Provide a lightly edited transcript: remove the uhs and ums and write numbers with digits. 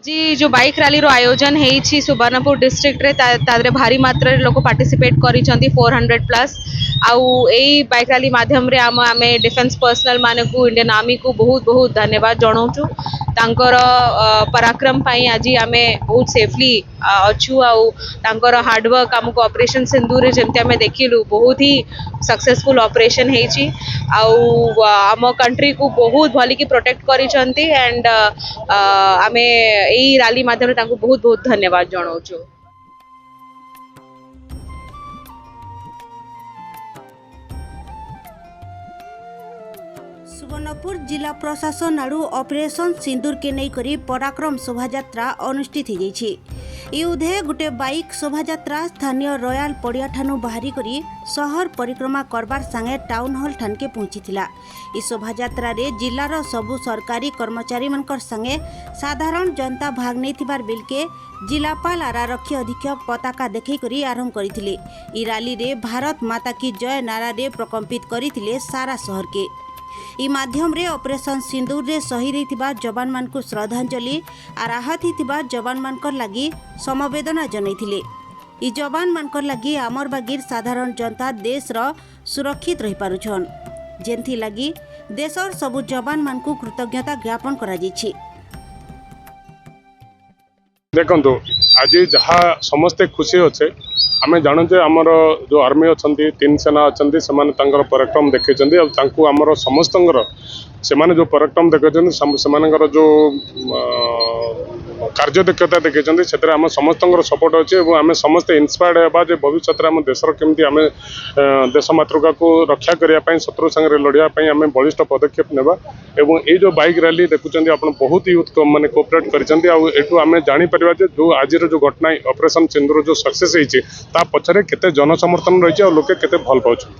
आज जो bike rally रो आयोजन है सुवर्णपुर डिस्ट्रिक्ट रे तादरे भारी मात्रा रे लोग पार्टिसिपेट करिसेंती 400 प्लस आउ एई बाइक रैली माध्यम रे आमे डिफेंस पर्सनल माने को इंडियन आर्मी को बहुत बहुत धन्यवाद जणाउछु तांकर पराक्रम पाई आज आमे बहुत सेफली अच्छू आउ तांकर हार्डवर्क आमको ऑपरेशन सिंदूर रे जेमते आमे देखिलु बहुत ही सक्सेसफुल ऑपरेशन हेची आउ आम कंट्री को बहुत भली की प्रोटेक्ट करिसेंती एंड आमे एई रैली माध्यम रे तांको बहुत बहुत धन्यवाद जणाउछु। सुवर्णपुर जिला प्रशासन आड़ू ऑपरेशन सिंदूर के नहीं करी पराक्रम शोभायात्रा अनुष्ठित हो जाइछि। युद्धे गोटे बाइक शोभायात्रा स्थानीय रॉयल पड़िया ठानु बाहरी करी शहर परिक्रमा करबार संगे टाउन हॉल ठान के पहुंचीथिला। इ शोभायात्रा रे जिलार सबु सरकारी कर्मचारी मनकर संगे साधारण जनता भाग नैथिबार बिल के जिलापाल आर आरक्षी अधीक्षक पताका देखै करी आरंभ करिथिले। इ रैली रे भारत माता की जय नारा रे प्रकम्पित करिथिले सारा शहर के। इ माध्यम रे ऑपरेशन सिंदूर रे शहीद होइथिबा जवान मान को श्रद्धांजलि आर आहत होइथिबा जवान मानकर लागि समवेदना जनाइथिले। इ जवान मानकर लागि आमर बागीर साधारण जनता देश रो सुरक्षित रहि पारुछन जेंथि लागि देशर सबु जवान मान को कृतज्ञता ज्ञापन करा जाइछि। देखंतु आज जहाँ समस्ते खुशी अच्छे आमे जानूचे आमर जो आर्मी अच्छा तीन सेना अच्छा से पराक्रम देखते आमर समस्त से जो पराक्रम देखते से जो कार्य दक्षता देखते से आम समस्त सपोर्ट अच्छे और आम समस्ते इन्स्पायर्ड होगा भविष्य में आम देशर केमती आम देश मातृका को रक्षा करने शत्रु संगे लड़ाई आम बलिष्ठ पदक्षेप नेबा एवं ये जो बाइक रैली देखुं आप बहुत यूथ मैंने कोऑपरेट करूँ आम जापर जो आज जो घटना ऑपरेशन सिंदूर जो सक्सेस होती पछरे केते जनसमर्थन रही लोके केते भल पाउछन।